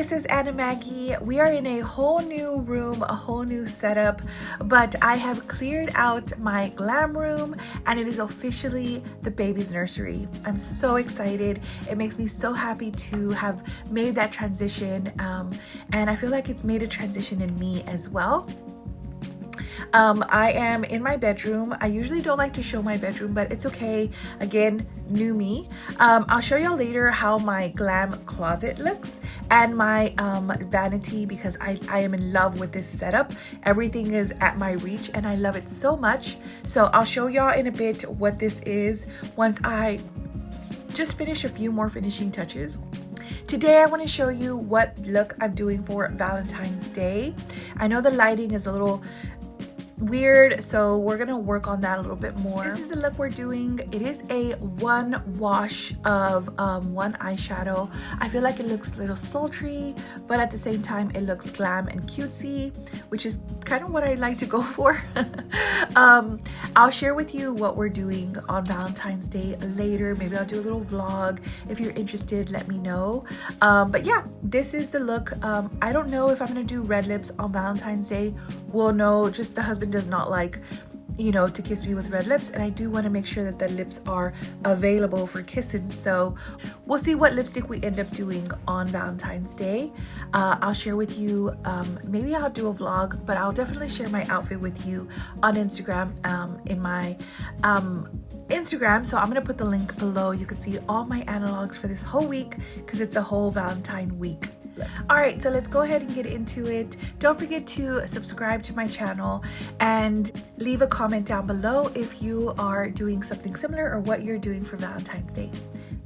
this is Ana Maggie. We are in a whole new room, a whole new setup, but I have cleared out my glam room and it is officially the baby's nursery. I'm so excited. It makes me so happy to have made that transition, and I feel like it's made a transition in me as well. I am in my bedroom. I usually don't like to show my bedroom, but it's okay. Again, new me. I'll show y'all later how my glam closet looks and my vanity, because I am in love with this setup. Everything is at my reach and I love it so much. So I'll show y'all in a bit what this is once I just finish a few more finishing touches. Today I want to show you what look I'm doing for Valentine's Day. I know the lighting is a little weird, so we're gonna work on that a little bit more. This is the look we're doing. It is a one wash of one eyeshadow. I feel like it looks a little sultry, but at the same time it looks glam and cutesy, which is kind of what I like to go for. I'll share with you what we're doing on Valentine's Day later. Maybe I'll do a little vlog. If you're interested, let me know. But yeah, this is the look. I don't know if I'm gonna do red lips on Valentine's Day. We'll know. Just the husband does not like, you know, to kiss me with red lips, and I do want to make sure that the lips are available for kissing. So we'll see what lipstick we end up doing on Valentine's Day. I'll share with you, maybe I'll do a vlog, but I'll definitely share my outfit with you on Instagram, in my Instagram. So I'm gonna put the link below. You can see all my analogs for this whole week because it's a whole Valentine week. All right, so let's go ahead and get into it. Don't forget to subscribe to my channel and leave a comment down below if you are doing something similar or what you're doing for Valentine's Day.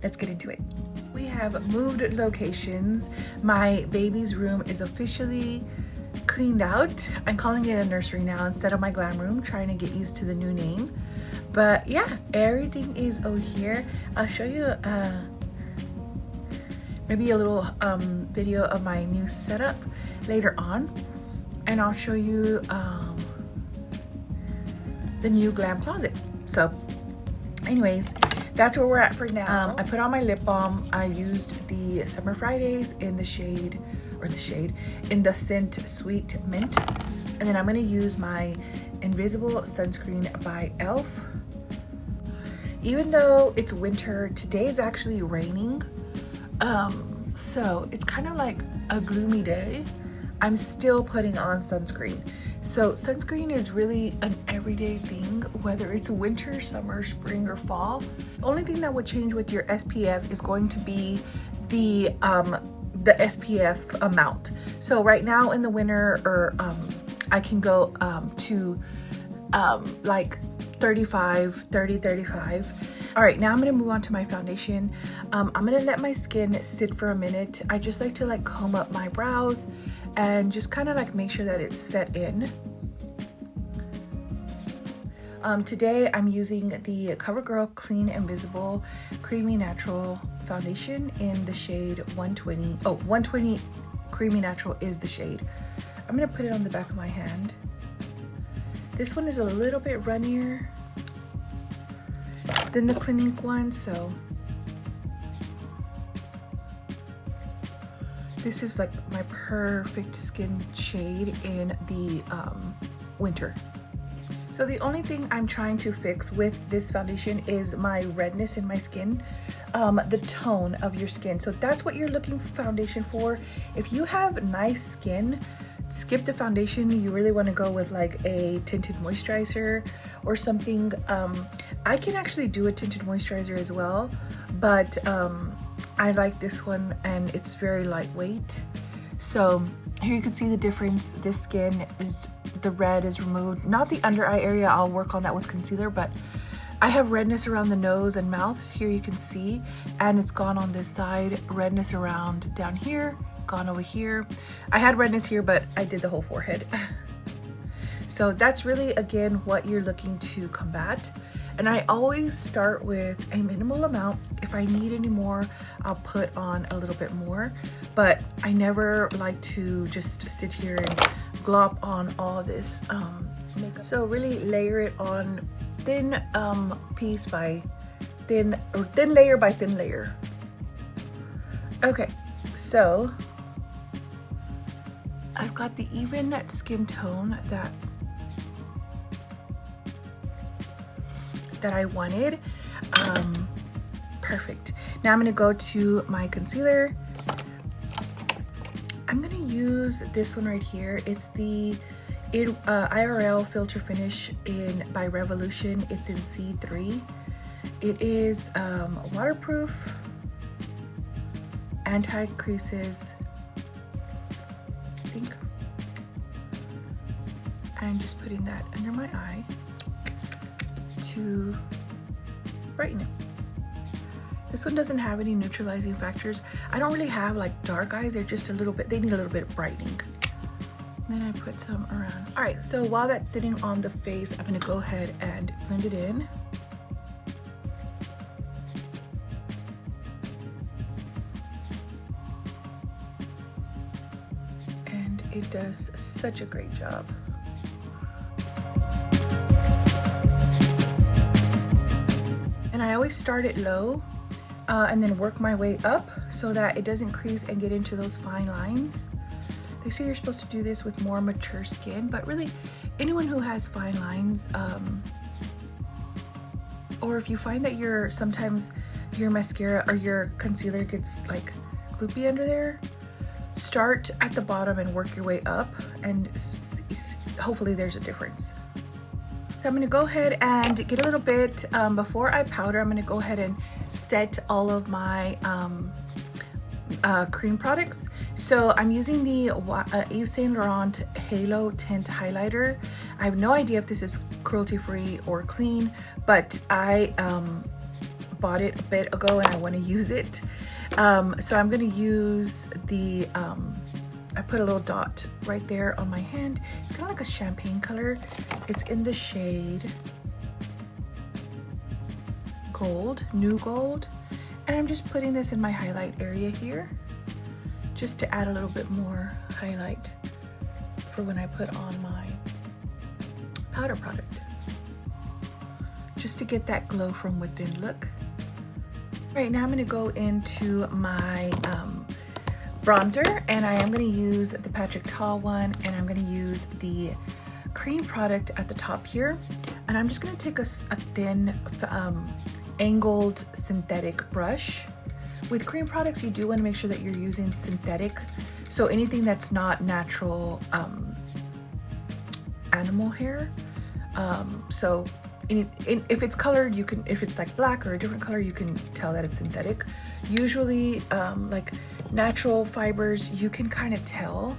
Let's get into it. We have moved locations. My baby's room is officially cleaned out. I'm calling it a nursery now instead of my glam room, trying to get used to the new name. But yeah, everything is over here. I'll show you maybe a little video of my new setup later on, and I'll show you the new glam closet. So anyways, that's where we're at for now. I put on my lip balm. I used the Summer Fridays in the shade, in the scent Sweet Mint, and then I'm going to use my Invisible Sunscreen by e.l.f. Even though it's winter, today is actually raining. So it's kind of like a gloomy day. I'm still putting on sunscreen. So sunscreen is really an everyday thing, whether it's winter, summer, spring, or fall. The only thing that would change with your SPF is going to be the SPF amount. So right now in the winter, or I can go to like 35. All right, now I'm gonna move on to my foundation. I'm gonna let my skin sit for a minute. I just like to like comb up my brows and just kind of like make sure that it's set in. Today I'm using the CoverGirl Clean Invisible Creamy Natural Foundation in the shade 120. Oh, 120 Creamy Natural is the shade. I'm gonna put it on the back of my hand. This one is a little bit runnier than the Clinique one, so this is like my perfect skin shade in the winter. So the only thing I'm trying to fix with this foundation is my redness in my skin, the tone of your skin. So that's what you're looking for foundation for. If you have nice skin, skip the foundation. You really want to go with like a tinted moisturizer or something. I can actually do a tinted moisturizer as well, but I like this one and it's very lightweight. So here you can see the difference. This skin is, the red is removed, not the under eye area. I'll work on that with concealer, but I have redness around the nose and mouth. Here you can see, and it's gone on this side. Redness around down here, gone over here. I had redness here, but I did the whole forehead. So that's really, again, what you're looking to combat. And I always start with a minimal amount. If I need any more, I'll put on a little bit more, but I never like to just sit here and glop on all this makeup. So really layer it on thin piece by thin, or thin layer by thin layer. Okay, so I've got the even skin tone that I wanted. Perfect. Now I'm gonna go to my concealer. I'm gonna use this one right here. It's the IRL Filter Finish by Revolution. It's in C3. It is waterproof, anti-creases, I think. I'm just putting that under my eye to brighten it. This one doesn't have any neutralizing factors. I don't really have like dark eyes. They're just a little bit, they need a little bit of brightening. And then I put some around. All right, so while that's sitting on the face, I'm gonna go ahead and blend it in. And it does such a great job. And I always start it low and then work my way up so that it doesn't crease and get into those fine lines. They say you're supposed to do this with more mature skin, but really anyone who has fine lines, or if you find that sometimes your mascara or your concealer gets like gloopy under there, start at the bottom and work your way up, and hopefully there's a difference. So I'm gonna go ahead and get a little bit, before I powder, I'm gonna go ahead and set all of my cream products. So I'm using the Yves Saint Laurent Halo Tint Highlighter. I have no idea if this is cruelty-free or clean, but I bought it a bit ago and I want to use it. So I'm going to use the, I put a little dot right there on my hand. It's kind of like a champagne color. It's in the shade Gold, New Gold. And I'm just putting this in my highlight area here, just to add a little bit more highlight for when I put on my powder product, just to get that glow from within look. Right now I'm going to go into my bronzer, and I am going to use the Patrick Ta one, and I'm going to use the cream product at the top here, and I'm just going to take a thin angled synthetic brush. With cream products, you do want to make sure that you're using synthetic, so anything that's not natural animal hair. So if it's colored, you can, if it's like black or a different color, you can tell that it's synthetic. Usually like natural fibers, you can kind of tell,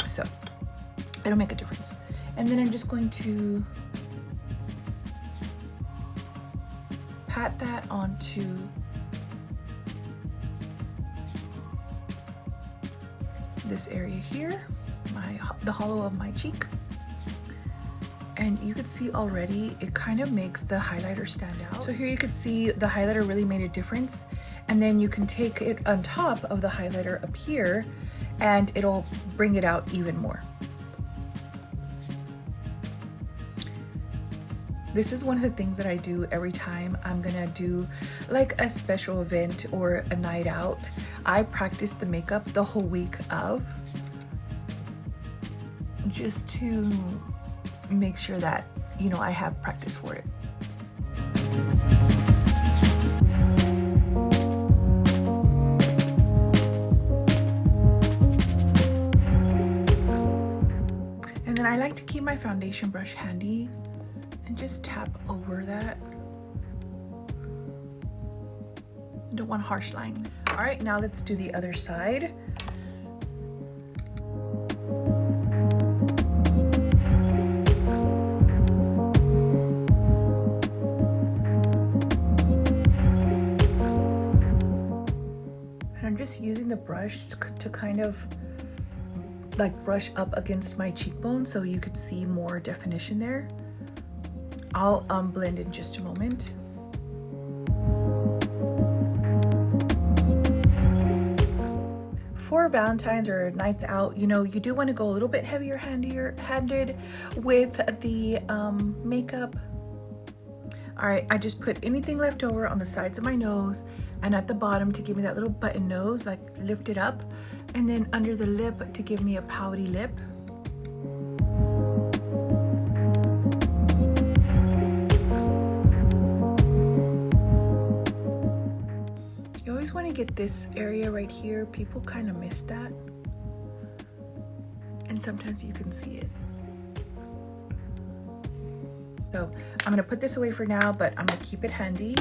so it'll make a difference. And then I'm just going to pat that onto this area here, the hollow of my cheek. And you could see already it kind of makes the highlighter stand out. So here you could see the highlighter really made a difference. And then you can take it on top of the highlighter up here and it'll bring it out even more. This is one of the things that I do every time I'm gonna do like a special event or a night out. I practice the makeup the whole week of, just to make sure that, you know, I have practice for it. And then I like to keep my foundation brush handy and just tap over that. I don't want harsh lines. All right, now let's do the other side. And I'm just using the brush to kind of like brush up against my cheekbone so you could see more definition there. I'll blend in just a moment. For Valentine's or nights out, you know, you do want to go a little bit heavier handed with the makeup. All right, I just put anything left over on the sides of my nose and at the bottom to give me that little button nose, like lift it up, and then under the lip to give me a pouty lip. You always want to get this area right here. People kind of miss that, and sometimes you can see it. So I'm gonna put this away for now, but I'm gonna keep it handy.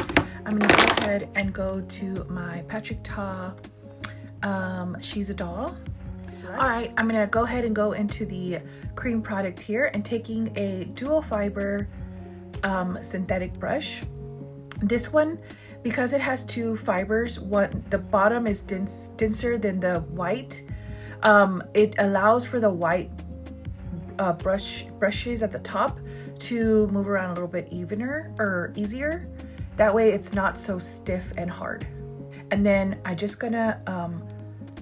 I'm gonna go ahead and go to my Patrick Ta She's a Doll. All right, I'm gonna go ahead and go into the cream product here and taking a dual fiber synthetic brush. This one, because it has two fibers, the bottom is denser than the white. It allows for the white brushes at the top to move around a little bit easier. That way it's not so stiff and hard. And then I'm just gonna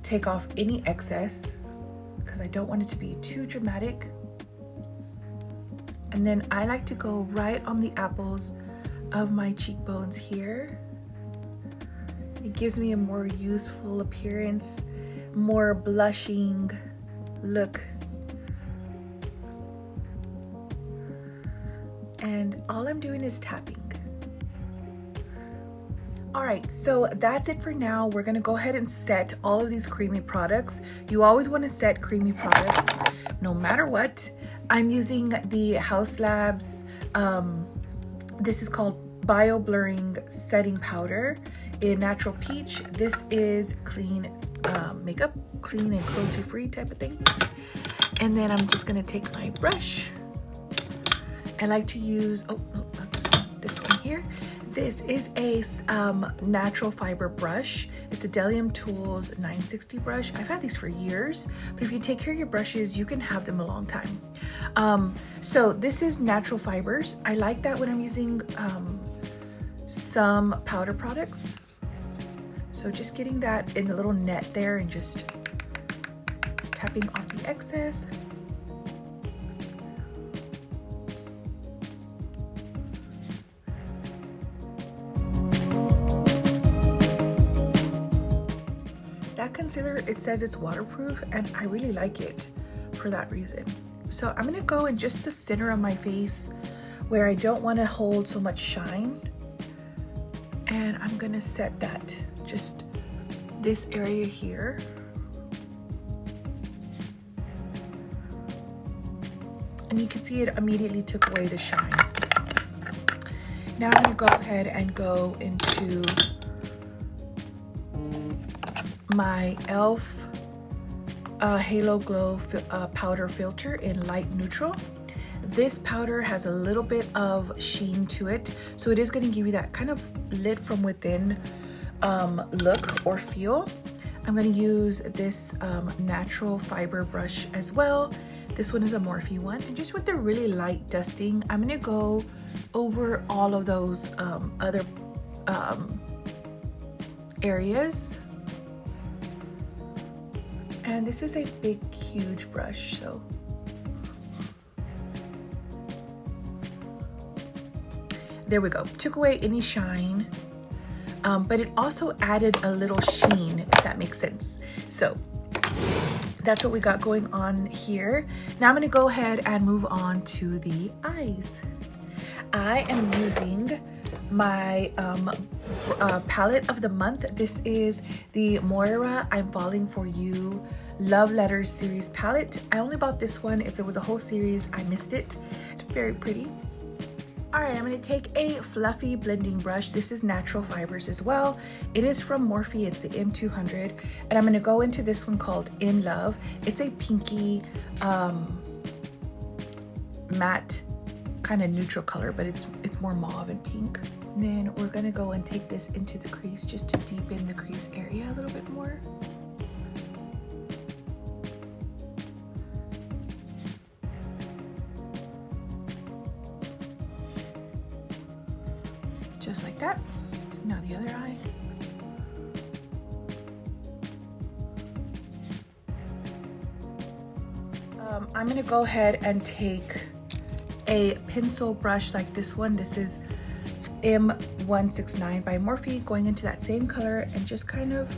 take off any excess because I don't want it to be too dramatic. And then I like to go right on the apples of my cheekbones here. It gives me a more youthful appearance, more blushing look. And all I'm doing is tapping. All right, so that's it for now. We're gonna go ahead and set all of these creamy products. You always wanna set creamy products no matter what. I'm using the Haus Labs, this is called Bio Blurring Setting Powder in Natural Peach. This is clean makeup, clean and cruelty-free type of thing. And then I'm just gonna take my brush. I like to use, oh, no, not this one, this one here. This is a natural fiber brush. It's a Delium Tools 960 brush. I've had these for years, but if you take care of your brushes, you can have them a long time. So this is natural fibers. I like that when I'm using some powder products. So just getting that in the little net there and just tapping off the excess. Concealer, it says it's waterproof, and I really like it for that reason. So I'm gonna go in just the center of my face where I don't want to hold so much shine, and I'm gonna set that just this area here. And you can see it immediately took away the shine. Now I'm gonna go ahead and go into my e.l.f. Halo Glow powder filter in light neutral. This powder has a little bit of sheen to it, so it is going to give you that kind of lit from within look or feel. I'm going to use this natural fiber brush as well. This one is a Morphe one, and just with the really light dusting, I'm going to go over all of those other areas. And this is a big, huge brush, so. There we go, took away any shine, but it also added a little sheen, if that makes sense. So that's what we got going on here. Now I'm gonna go ahead and move on to the eyes. I am using my palette of the month. This is the Moira I'm Falling For You Love Letters series palette. I only bought this one. If it was a whole series, I missed it. It's very pretty. All right, I'm gonna take a fluffy blending brush. This is natural fibers as well. It is from Morphe, it's the M200. And I'm gonna go into this one called In Love. It's a pinky matte kind of neutral color, but it's more mauve and pink. And then we're gonna go and take this into the crease just to deepen the crease area a little bit more. Just like that. Now the other eye. I'm gonna go ahead and take a pencil brush like this one. This is M169 by Morphe, going into that same color and just kind of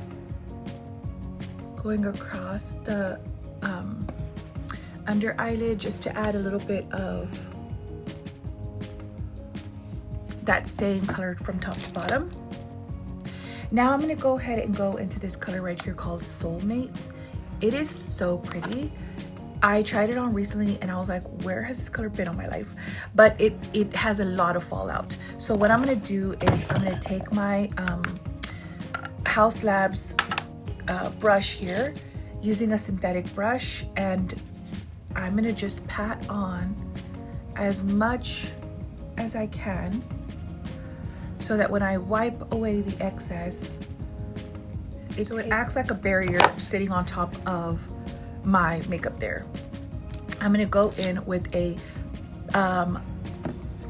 going across the under eyelid just to add a little bit of that same color from top to bottom. Now I'm going to go ahead and go into this color right here called Soulmates. It is so pretty. I tried it on recently and I was like, where has this color been all my life? But it has a lot of fallout. So what I'm going to do is I'm going to take my Haus Labs brush here, using a synthetic brush, and I'm going to just pat on as much as I can so that when I wipe away the excess, it acts like a barrier sitting on top of my makeup there. I'm gonna go in with a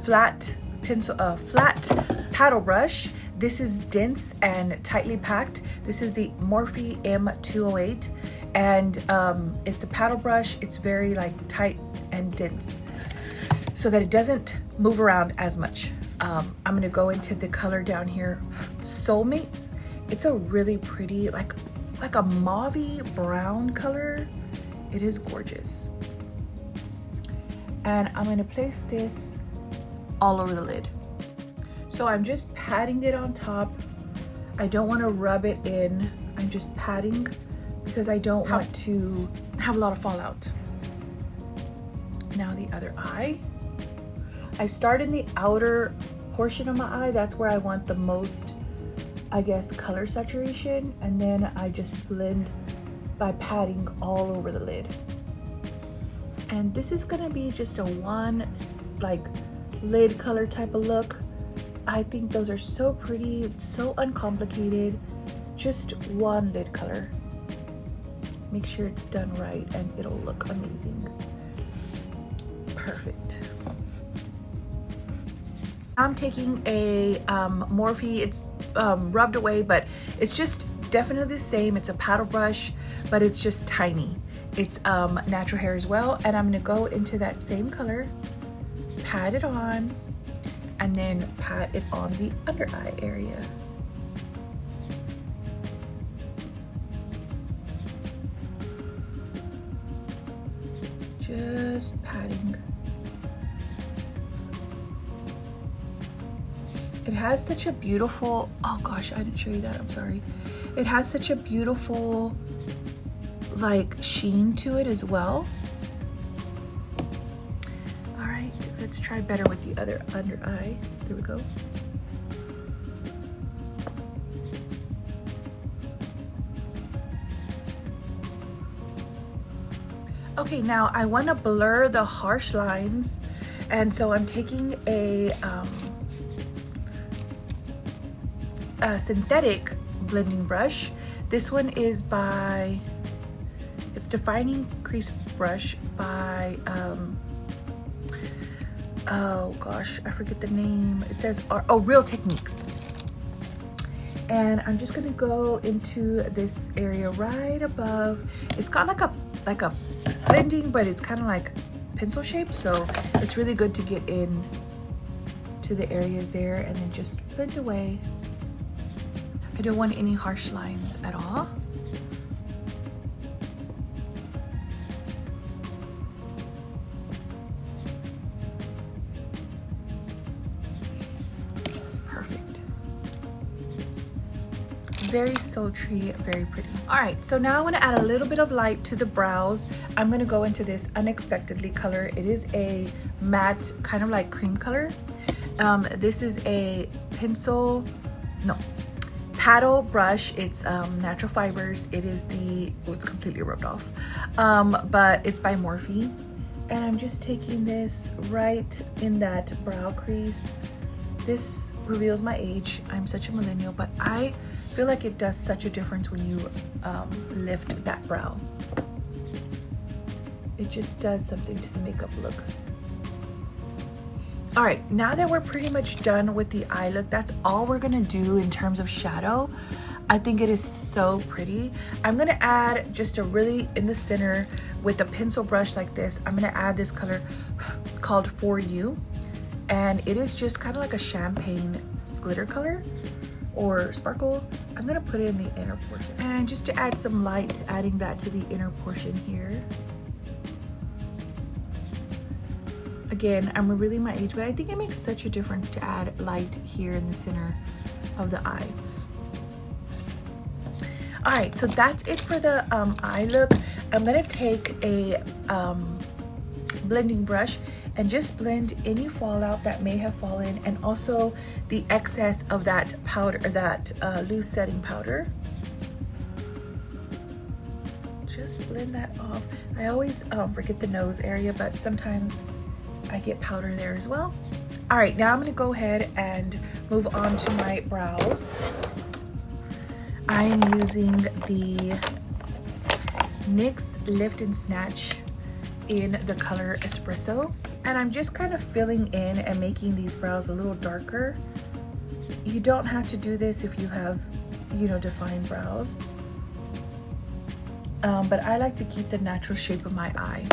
flat paddle brush. This is dense and tightly packed. This is the Morphe M208, and it's a paddle brush. It's very like tight and dense so that it doesn't move around as much. I'm gonna go into the color down here, Soulmates. It's a really pretty, like a mauve-y brown color. It is gorgeous. And I'm gonna place this all over the lid. So I'm just patting it on top. I don't wanna rub it in. I'm just patting because I don't want to have a lot of fallout. Now the other eye. I start in the outer portion of my eye. That's where I want the most, I guess, color saturation, and then I just blend by patting all over the lid. And this is gonna be just a one like lid color type of look. I think those are so pretty, so uncomplicated. Just one lid color. Make sure it's done right and it'll look amazing. Perfect. I'm taking a Morphe, it's rubbed away, but it's just definitely the same. It's a paddle brush, but it's just tiny. It's natural hair as well. And I'm gonna go into that same color, pat it on, and then pat it on the under eye area. Just patting. It has such a beautiful, oh gosh, I didn't show you that, I'm sorry. It has such a beautiful like sheen to it as well. All right, let's try better with the other under eye. There we go. Okay, now I want to blur the harsh lines, and so I'm taking a synthetic blending brush. This one is by, it's Defining Crease Brush by, oh gosh, I forget the name. It says, oh, Real Techniques. And I'm just gonna go into this area right above. It's got like a blending, but it's kind of like pencil shape, so it's really good to get in to the areas there and then just blend away. I don't want any harsh lines at all. Perfect. Very sultry, very pretty. All right, so now I want to add a little bit of light to the brows. I'm going to go into this Unexpectedly color. It is a matte, kind of like cream color. This is a paddle brush. It's natural fibers. It is it's completely rubbed off, but it's by Morphe. And I'm just taking this right in that brow crease. This reveals my age. I'm such a millennial, but I feel like it does such a difference when you lift that brow. It just does something to the makeup look. All right, now that we're pretty much done with the eye look, that's all we're gonna do in terms of shadow. I think it is so pretty. I'm gonna add just a really in the center with a pencil brush like this. I'm gonna add this color called For You. and it is just kind of like a champagne glitter color or sparkle. I'm gonna put it in the inner portion, and just to add some light, adding that to the inner portion here. Again, I'm revealing my age, but I think it makes such a difference to add light here in the center of the eye. All right, so that's it for the eye look. I'm gonna take a blending brush and just blend any fallout that may have fallen, and also the excess of that powder, that loose setting powder. Just blend that off. I always forget the nose area, but sometimes I get powder there as well. All right, now I'm gonna go ahead and move on to my brows. I'm using the NYX Lift and Snatch in the color Espresso, and I'm just kind of filling in and making these brows a little darker. You don't have to do this if you have, you know, defined brows, but I like to keep the natural shape of my eye.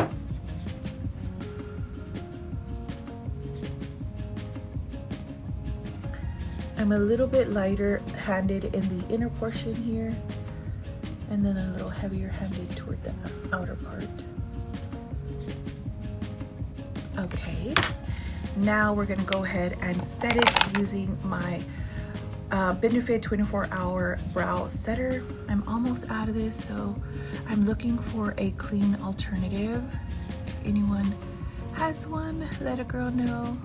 I'm a little bit lighter handed in the inner portion here, and then a little heavier handed toward the outer part. Okay, now we're gonna go ahead and set it using my Benefit 24-hour brow setter. I'm almost out of this, so I'm looking for a clean alternative. If anyone has one, let a girl know.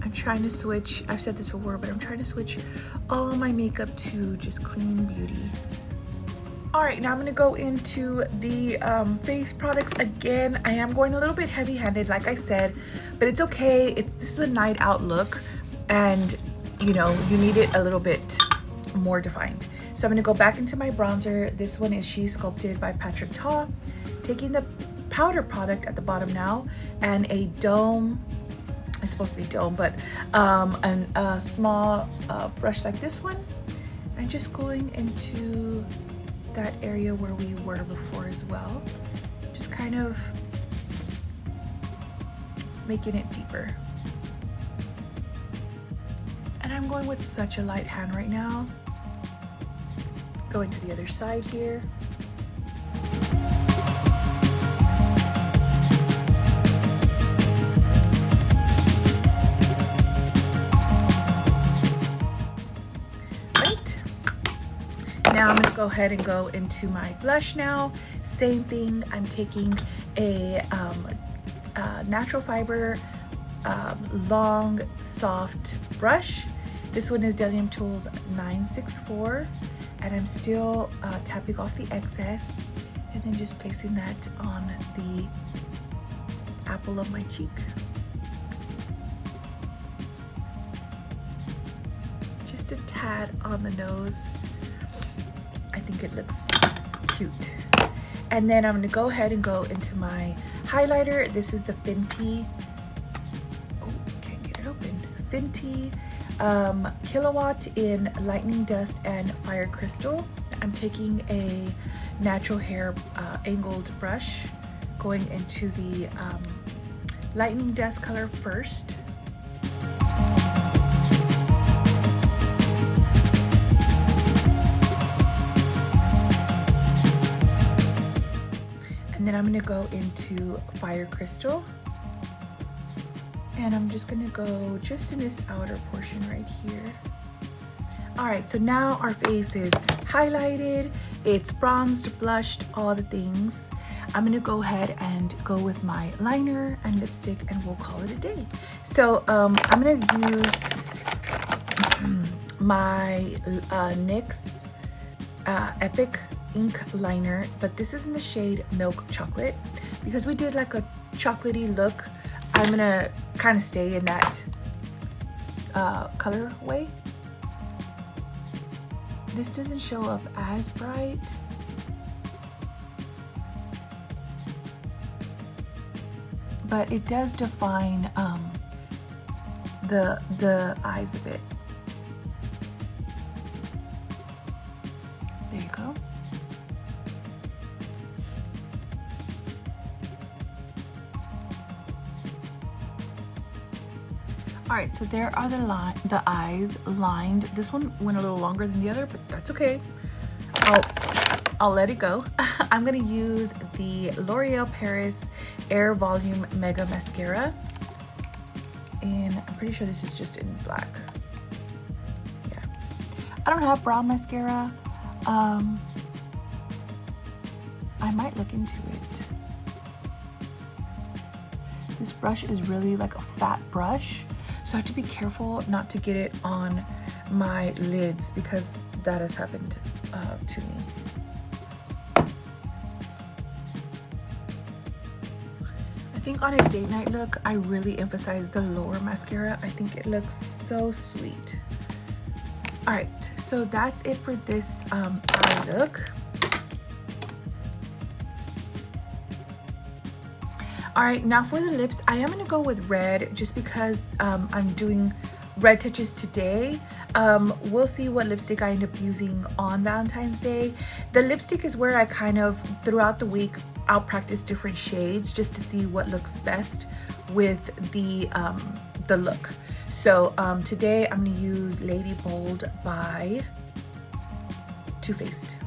I'm trying to switch, I've said this before, but I'm trying to switch all my makeup to just clean beauty. All right, now I'm gonna go into the face products again. I am going a little bit heavy-handed, like I said, but it's okay. This is a night out look, and you know, you need it a little bit more defined. So I'm gonna go back into my bronzer. This one is She Sculpted by Patrick Ta. Taking the powder product at the bottom now, and a dome, it's supposed to be dome, but a small brush like this one, and just going into that area where we were before as well, just kind of making it deeper. And I'm going with such a light hand right now. Going to the other side here. Now I'm gonna go ahead and go into my blush now. Same thing, I'm taking a natural fiber long soft brush. This one is Delium Tools 964, and I'm still tapping off the excess and then just placing that on the apple of my cheek. Just a tad on the nose. I think it looks cute. And then I'm gonna go ahead and go into my highlighter. This is the Fenty, oh, can't get it open. Fenty Kilowatt in Lightning Dust and Fire Crystal. I'm taking a natural hair angled brush, going into the Lightning Dust color first. And then I'm gonna go into Fire Crystal. And I'm just gonna go just in this outer portion right here. All right, so now our face is highlighted, it's bronzed, blushed, all the things. I'm gonna go ahead and go with my liner and lipstick, and we'll call it a day. So I'm gonna use my NYX Epic Ink liner, but this is in the shade Milk Chocolate. Because we did like a chocolatey look, I'm gonna kind of stay in that colorway. This doesn't show up as bright, but it does define the eyes a bit. There you go. All right, so there are the eyes lined. This one went a little longer than the other, but that's okay. I'll let it go. I'm gonna use the L'Oreal Paris Air Volume Mega Mascara. And I'm pretty sure this is just in black. Yeah. I don't have brown mascara. I might look into it. This brush is really like a fat brush, so I have to be careful not to get it on my lids because that has happened to me. I think on a date night look, I really emphasize the lower mascara. I think it looks so sweet. All right, so that's it for this eye look. All right, now for the lips, I am gonna go with red just because I'm doing red touches today. We'll see what lipstick I end up using on Valentine's Day. The lipstick is where I kind of, throughout the week, I'll practice different shades just to see what looks best with the look. So today I'm gonna use Lady Bold by Too Faced.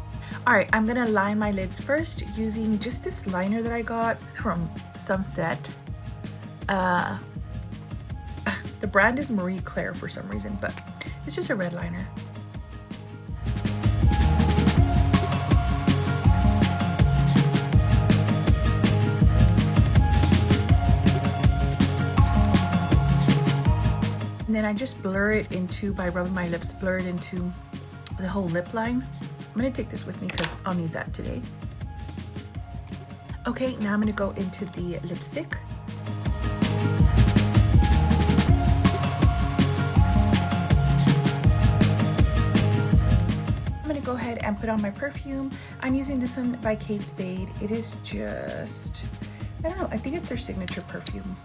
All right, I'm gonna line my lids first using just this liner that I got from Sunset. The brand is Marie Claire for some reason, but it's just a red liner. And then I just blur it into, by rubbing my lips, blur it into the whole lip line. I'm gonna take this with me because I'll need that today. Okay, now I'm gonna go into the lipstick. I'm gonna go ahead and put on my perfume. I'm using this one by Kate Spade. It is just, I don't know, I think it's their signature perfume.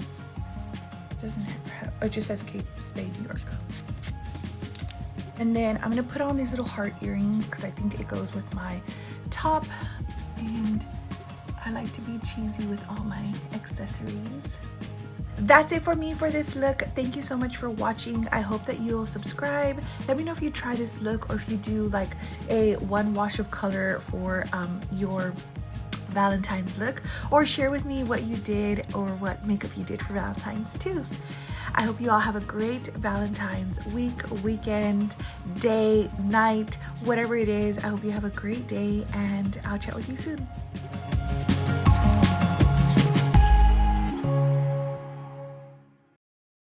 It doesn't have, it just says Kate Spade, New York. And then I'm gonna put on these little heart earrings because I think it goes with my top, and I like to be cheesy with all my accessories. That's it for me for this look. Thank you so much for watching. I hope that you'll subscribe. Let me know if you try this look or if you do like a one wash of color for your Valentine's look, or share with me what you did or what makeup you did for Valentine's too. I hope you all have a great Valentine's week, weekend, day, night, whatever it is. I hope you have a great day, and I'll chat with you soon.